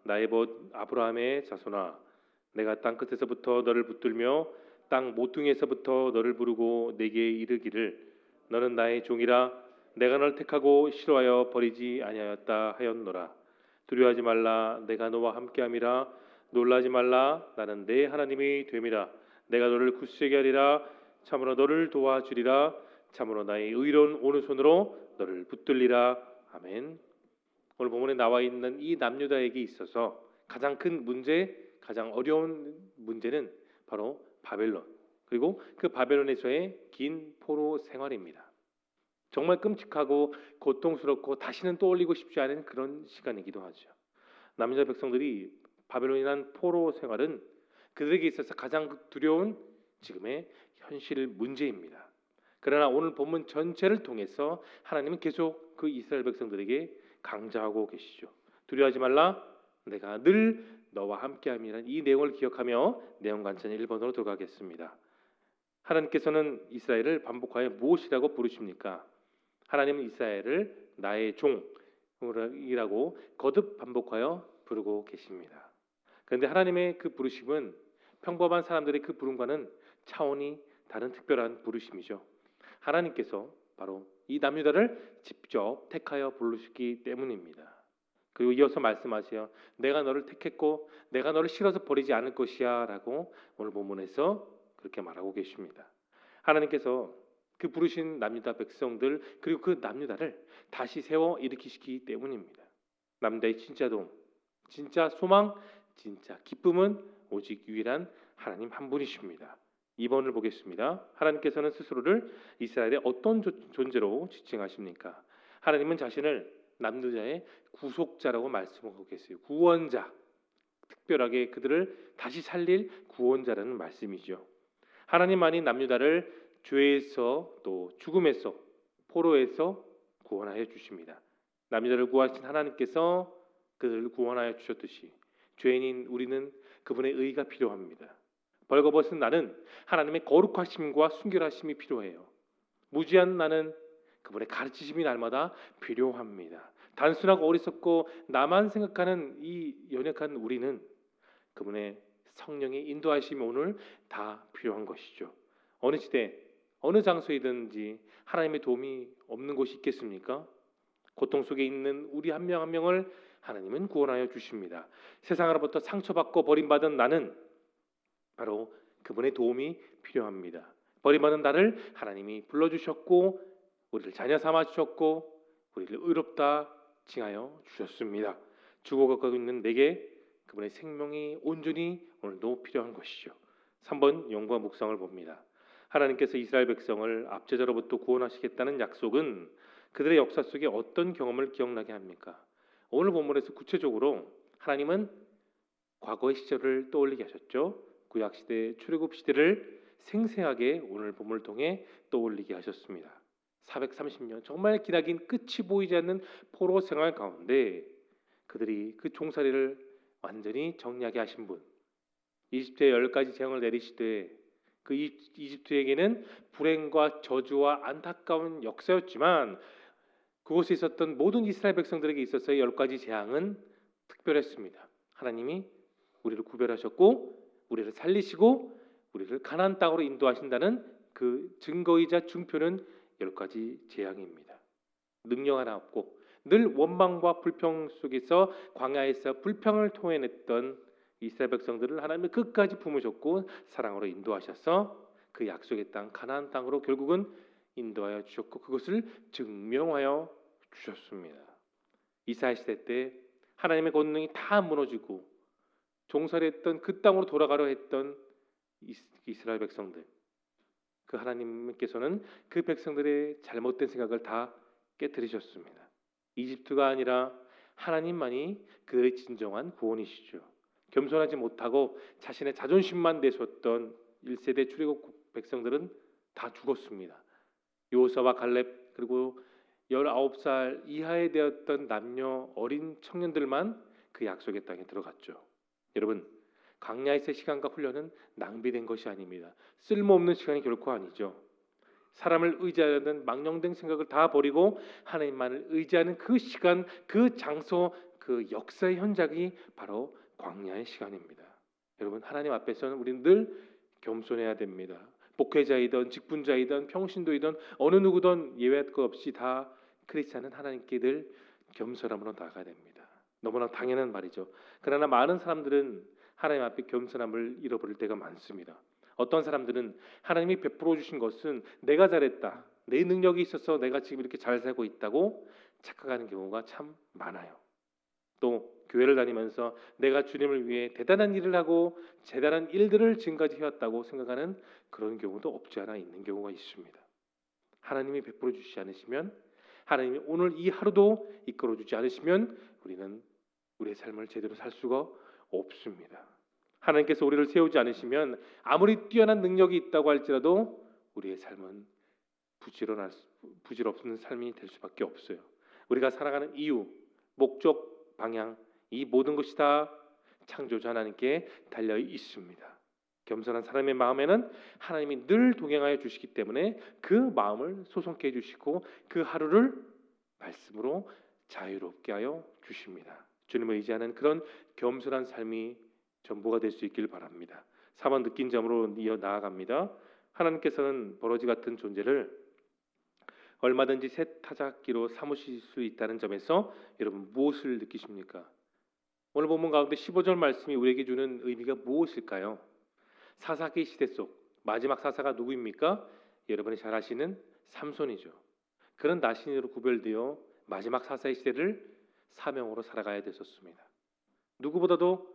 나의 벗 아브라함의 자손아, 내가 땅 끝에서부터 너를 붙들며 땅 모퉁이에서부터 너를 부르고 내게 이르기를 너는 나의 종이라 내가 널 택하고 싫어하여 버리지 아니하였다 하였노라. 두려워하지 말라, 내가 너와 함께함이라. 놀라지 말라, 나는 내 하나님이 됨이라. 내가 너를 굳세게 하리라. 참으로 너를 도와주리라. 참으로 나의 의로운 오른손으로 너를 붙들리라. 아멘. 오늘 본문에 나와 있는 이 남유다에게 있어서 가장 큰 문제, 가장 어려운 문제는 바로 바벨론, 그리고 그 바벨론에서의 긴 포로 생활입니다. 정말 끔찍하고 고통스럽고 다시는 떠올리고 싶지 않은 그런 시간이기도 하죠. 남유다 백성들이 바벨론이란 포로 생활은 그들에게 있어서 가장 두려운 지금의 현실 문제입니다. 그러나 오늘 본문 전체를 통해서 하나님은 계속 그 이스라엘 백성들에게 강조하고 계시죠. 두려워하지 말라, 내가 늘 너와 함께함이라는 이 내용을 기억하며 내용 관찰 1번으로 들어가겠습니다. 하나님께서는 이스라엘을 반복하여 무엇이라고 부르십니까? 하나님은 이스라엘을 나의 종이라고 거듭 반복하여 부르고 계십니다. 그런데 하나님의 그 부르심은 평범한 사람들의 그 부름과는 차원이 다른 특별한 부르심이죠. 하나님께서 바로 이 남유다를 직접 택하여 부르셨기 때문입니다. 그리고 이어서 말씀하세요. 내가 너를 택했고 내가 너를 싫어서 버리지 않을 것이야 라고 오늘 본문에서 그렇게 말하고 계십니다. 하나님께서 그 부르신 남유다 백성들, 그리고 그 남유다를 다시 세워 일으키시기 때문입니다. 남유다의 진짜 도움, 진짜 소망, 진짜 기쁨은 오직 유일한 하나님 한 분이십니다. 2번을 보겠습니다. 하나님께서는 스스로를 이스라엘의 어떤 존재로 지칭하십니까? 하나님은 자신을 남유다의 구속자라고 말씀하고 계세요. 구원자, 특별하게 그들을 다시 살릴 구원자라는 말씀이죠. 하나님만이 남유다를 죄에서 또 죽음에서 포로에서 구원하여 주십니다. 남유다를 구하신 하나님께서 그들을 구원하여 주셨듯이 죄인인 우리는 그분의 의가 필요합니다. 벌거벗은 나는 하나님의 거룩하심과 순결하심이 필요해요. 무지한 나는 그분의 가르치심이 날마다 필요합니다. 단순하고 어리석고 나만 생각하는 이 연약한 우리는 그분의 성령의 인도하심이 오늘 다 필요한 것이죠. 어느 시대, 어느 장소이든지 하나님의 도움이 없는 곳이 있겠습니까? 고통 속에 있는 우리 한 명 한 명을 하나님은 구원하여 주십니다. 세상으로부터 상처받고 버림받은 나는 바로 그분의 도움이 필요합니다. 버림받은 나를 하나님이 불러주셨고 우리를 자녀 삼아 주셨고 우리를 의롭다 칭하여 주셨습니다. 죽어가고 있는 내게 그분의 생명이 온전히 오늘도 필요한 것이죠. 3번 영과 묵상을 봅니다. 하나님께서 이스라엘 백성을 압제자로부터 구원하시겠다는 약속은 그들의 역사 속에 어떤 경험을 기억나게 합니까? 오늘 본문에서 구체적으로 하나님은 과거의 시절을 떠올리게 하셨죠. 구약시대 출애굽 시대를 생생하게 오늘 본문을 통해 떠올리게 하셨습니다. 430년 정말 기나긴 끝이 보이지 않는 포로 생활 가운데 그들이 그 종살이를 완전히 정리하게 하신 분, 이집트에 10가지 재앙을 내리시되 그 이집트에게는 불행과 저주와 안타까운 역사였지만 그곳에 있었던 모든 이스라엘 백성들에게 있어서의 10가지 재앙은 특별했습니다. 하나님이 우리를 구별하셨고 우리를 살리시고 우리를 가나안 땅으로 인도하신다는 그 증거이자 증표는 10가지 재앙입니다. 능력 하나 없고 늘 원망과 불평 속에서 광야에서 불평을 토해냈던 이스라엘 백성들을 하나님이 끝까지 품으셨고 사랑으로 인도하셔서 그 약속의 땅 가나안 땅으로 결국은 인도하여 주셨고 그것을 증명하여 주셨습니다. 이스라엘 시대 때 하나님의 권능이 다 무너지고 종살이했던 그 땅으로 돌아가려 했던 이스라엘 백성들, 그 하나님께서는 그 백성들의 잘못된 생각을 다 깨뜨리셨습니다. 이집트가 아니라 하나님만이 그들의 진정한 구원이시죠. 겸손하지 못하고 자신의 자존심만 내세웠던 1세대 출애굽 백성들은 다 죽었습니다. 여호수아와 갈렙 그리고 19살 이하에 되었던 남녀 어린 청년들만 그 약속의 땅에 들어갔죠. 여러분, 광야에서의 시간과 훈련은 낭비된 것이 아닙니다. 쓸모없는 시간이 결코 아니죠. 사람을 의지하려는 망령된 생각을 다 버리고 하나님만을 의지하는 그 시간, 그 장소, 그 역사의 현장이 바로 광야의 시간입니다. 여러분, 하나님 앞에서는 우리는 늘 겸손해야 됩니다. 목회자이든 직분자이든 평신도이든 어느 누구든 예외할 것 없이 다 크리스찬은 하나님께 늘 겸손함으로 나아가야 됩니다. 너무나 당연한 말이죠. 그러나 많은 사람들은 하나님 앞에 겸손함을 잃어버릴 때가 많습니다. 어떤 사람들은 하나님이 베풀어 주신 것은 내가 잘했다, 내 능력이 있어서 내가 지금 이렇게 잘 살고 있다고 착각하는 경우가 참 많아요. 또 교회를 다니면서 내가 주님을 위해 대단한 일을 하고 대단한 일들을 지금까지 해왔다고 생각하는 그런 경우도 없지 않아 있는 경우가 있습니다. 하나님이 베풀어 주시지 않으시면, 하나님이 오늘 이 하루도 이끌어 주지 않으시면 우리는 우리의 삶을 제대로 살 수가 없습니다. 하나님께서 우리를 세우지 않으시면 아무리 뛰어난 능력이 있다고 할지라도 우리의 삶은 부질없는 삶이 될 수밖에 없어요. 우리가 살아가는 이유, 목적, 방향, 이 모든 것이 다 창조자 하나님께 달려 있습니다. 겸손한 사람의 마음에는 하나님이 늘 동행하여 주시기 때문에 그 마음을 소송케 해주시고 그 하루를 말씀으로 자유롭게 하여 주십니다. 주님을 의지하는 그런 겸손한 삶이 전부가 될 수 있길 바랍니다. 4번 느낀 점으로 이어 나아갑니다. 하나님께서는 버러지 같은 존재를 얼마든지 새 타작기로 삼으실 수 있다는 점에서 여러분 무엇을 느끼십니까? 오늘 본문 가운데 15절 말씀이 우리에게 주는 의미가 무엇일까요? 사사기 시대 속 마지막 사사가 누구입니까? 여러분이 잘 아시는 삼손이죠. 그런 나신으로 구별되어 마지막 사사의 시대를 사명으로 살아가야 됐었습니다. 누구보다도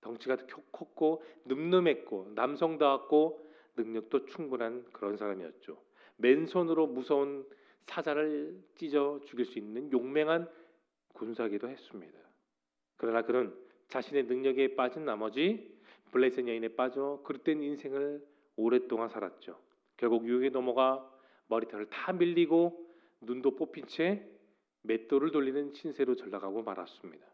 덩치가 컸고 늠름했고 남성다웠고 능력도 충분한 그런 사람이었죠. 맨손으로 무서운 사자를 찢어 죽일 수 있는 용맹한 군사기도 했습니다. 그러나 그는 자신의 능력에 빠진 나머지 블레셋 여인에 빠져 그릇된 인생을 오랫동안 살았죠. 결국 유혹에 넘어가 머리털을 다 밀리고 눈도 뽑힌 채 맷돌을 돌리는 신세로 전락하고 말았습니다.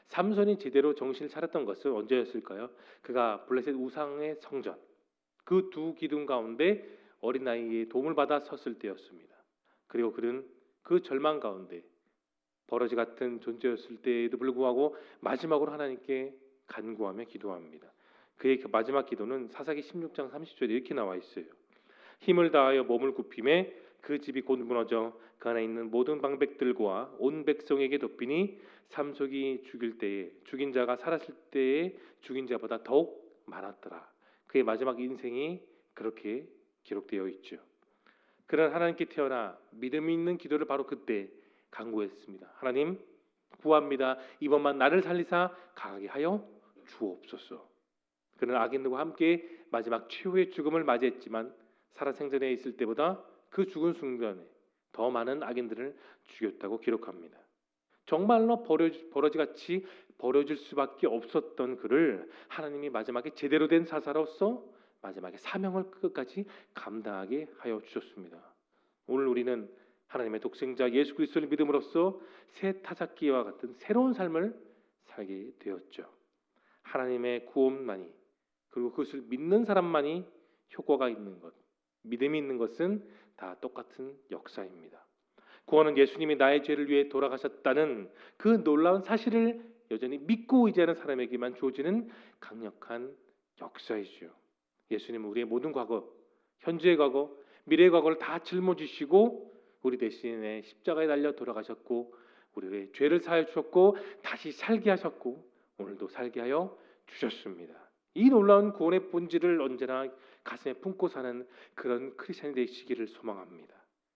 삼손이 제대로 정신을 차렸던 것은 언제였을까요? 그가 블레셋 우상의 성전 그 두 기둥 가운데 어린 나이에 도움을 받아 섰을 때였습니다. 그리고 그는 그 절망 가운데 버러지 같은 존재였을 때에도 불구하고 마지막으로 하나님께 간구하며 기도합니다. 그의 마지막 기도는 사사기 16장 30절에 이렇게 나와 있어요. 힘을 다하여 몸을 굽힘에 그 집이 곧 무너져 그 안에 있는 모든 방백들과 온 백성에게 덮이니 삼손이 죽일 때에 죽인 자가 살았을 때에 죽인 자보다 더욱 많았더라. 그의 마지막 인생이 그렇게 기록되어 있죠. 그런 하나님께 태어나 믿음 있는 기도를 바로 그때 간구했습니다. 하나님 구합니다. 이번만 나를 살리사 강하게 하여 주옵소서. 그는 악인들과 함께 마지막 최후의 죽음을 맞이했지만 살아생전에 있을 때보다 그 죽은 순간에 더 많은 악인들을 죽였다고 기록합니다. 정말로 버러지같이 버려질 수밖에 없었던 그를 하나님이 마지막에 제대로 된 사사로서 마지막에 사명을 끝까지 감당하게 하여 주셨습니다. 오늘 우리는 하나님의 독생자 예수 그리스도를 믿음으로써 새 타작기와 같은 새로운 삶을 살게 되었죠. 하나님의 구원만이, 그리고 그것을 믿는 사람만이 효과가 있는 것, 믿음이 있는 것은 다 똑같은 역사입니다. 구원은 예수님이 나의 죄를 위해 돌아가셨다는 그 놀라운 사실을 여전히 믿고 의지하는 사람에게만 주어지는 강력한 역사이죠. 예수님은 우리의 모든 과거, 현재의 과거, 미래의 과거를 다 짊어지시고 우리 대신에 십자가에 달려 돌아가셨고 우리의 죄를 사하여 주셨고 다시 살게 하셨고 오늘도 살게 하여 주셨습니다. 이 놀라운 구원의 본질을 언제나 가슴에 품고 사는 그런 크리스천이 되시기를 소망합니다.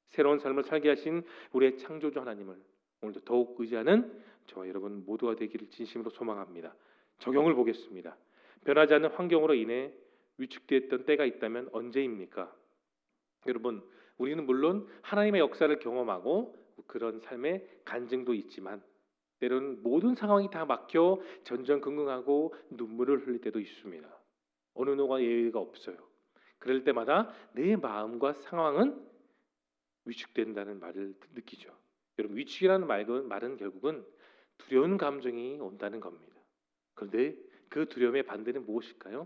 새로운 삶을 살게 하신 우리의 창조주 하나님을 오늘도 더욱 의지하는 저와 여러분 모두가 되기를 진심으로 소망합니다. 적용을 보겠습니다. 변하지 않는 환경으로 인해 위축되었던 때가 있다면 언제입니까? 여러분, 우리는 물론 하나님의 역사를 경험하고 그런 삶의 간증도 있지만 때로는 모든 상황이 다 막혀 전전긍긍하고 눈물을 흘릴 때도 있습니다. 어느 누가 예외가 없어요. 그럴 때마다 내 마음과 상황은 위축된다는 말을 느끼죠. 여러분, 위축이라는 말은 결국은 두려운 감정이 온다는 겁니다. 그런데 그 두려움의 반대는 무엇일까요?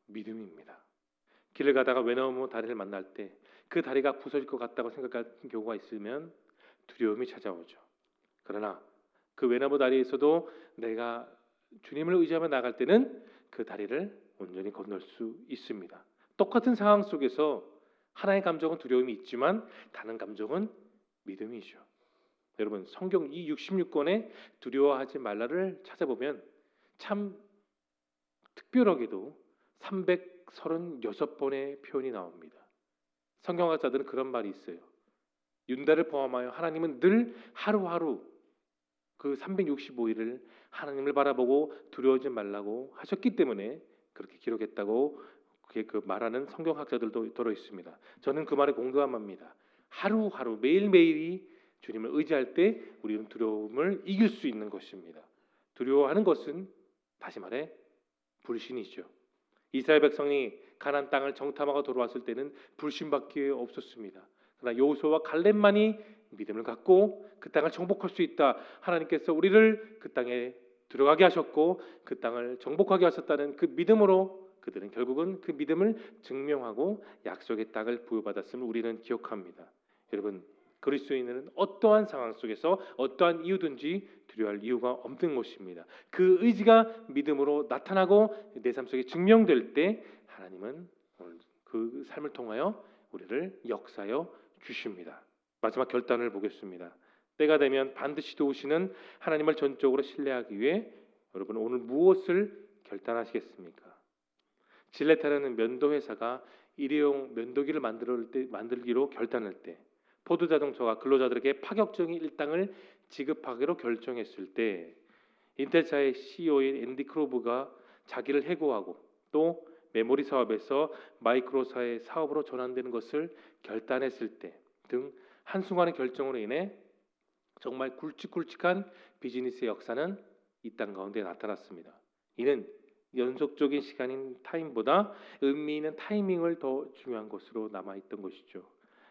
믿음입니다. 길을 가다가 외나무 다리를 만날 때 그 다리가 부서질 것 같다고 생각하는 경우가 있으면 두려움이 찾아오죠. 그러나 그 외나무 다리에서도 내가 주님을 의지하며 나갈 때는 그 다리를 온전히 건널 수 있습니다. 똑같은 상황 속에서 하나의 감정은 두려움이 있지만 다른 감정은 믿음이죠. 여러분 성경 이 66권에 두려워하지 말라를 찾아보면 참 특별하게도 336번의 표현이 나옵니다. 성경학자들은 그런 말이 있어요. 윤다를 포함하여 하나님은 늘 하루하루 그 365일을 하나님을 바라보고 두려워하지 말라고 하셨기 때문에 그렇게 기록했다고 그게 그 말하는 성경학자들도 들어 있습니다. 저는 그 말에 공감합니다. 하루하루 매일매일이 주님을 의지할 때 우리는 두려움을 이길 수 있는 것입니다. 두려워하는 것은 다시 말해 불신이죠. 이스라엘 백성이 가나안 땅을 정탐하고 돌아왔을 때는 불신밖에 없었습니다. 그러나 여호수아와 갈렙만이 믿음을 갖고 그 땅을 정복할 수 있다. 하나님께서 우리를 그 땅에 들어가게 하셨고 그 땅을 정복하게 하셨다는 그 믿음으로 그들은 결국은 그 믿음을 증명하고 약속의 땅을 부여받았음을 우리는 기억합니다. 여러분 그리스도인은 어떠한 상황 속에서 어떠한 이유든지 두려워할 이유가 없는 것입니다. 그 의지가 믿음으로 나타나고 내 삶 속에 증명될 때 하나님은 그 삶을 통하여 우리를 역사하여 주십니다. 마지막 결단을 보겠습니다. 때가 되면 반드시 도우시는 하나님을 전적으로 신뢰하기 위해 여러분 오늘 무엇을 결단하시겠습니까? 질레타라는 면도 회사가 일회용 면도기를 만들기로 결단할 때 포드 자동차가 근로자들에게 파격적인 일당을 지급하기로 결정했을 때 인텔차의 CEO인 앤디 크로브가 자기를 해고하고 또 메모리 사업에서 마이크로사의 사업으로 전환되는 것을 결단했을 때 등 한순간의 결정으로 인해 정말 굵직굵직한 비즈니스의 역사는 이 땅 가운데 나타났습니다. 이는 연속적인 시간인 타임보다 의미 있는 타이밍을 더 중요한 것으로 남아있던 것이죠.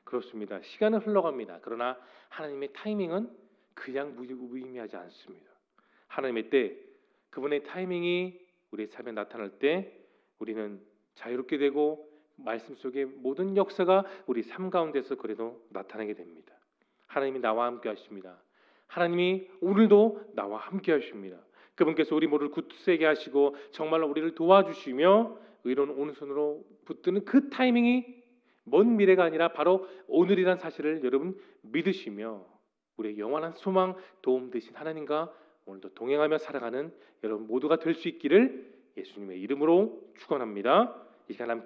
그렇습니다. 시간은 흘러갑니다. 그러나 하나님의 타이밍은 그냥 무의미하지 않습니다. 하나님의 때, 그분의 타이밍이 우리의 삶에 나타날 때 우리는 자유롭게 되고 말씀 속의 모든 역사가 우리 삶 가운데서 그래도 나타나게 됩니다. 하나님이 나와 함께 하십니다. 하나님이 오늘도 나와 함께 하십니다. 그분께서 우리 모두를 굳세게 하시고 정말로 우리를 도와주시며 의로운 오른손으로 붙드는 그 타이밍이 먼 미래가 아니라 바로 오늘이란 사실을 여러분 믿으시며 우리의 영원한 소망 도움 되신 하나님과 오늘도 동행하며 살아가는 여러분 모두가 될 수 있기를 예수님의 이름으로 축원합니다. 이 시간 함께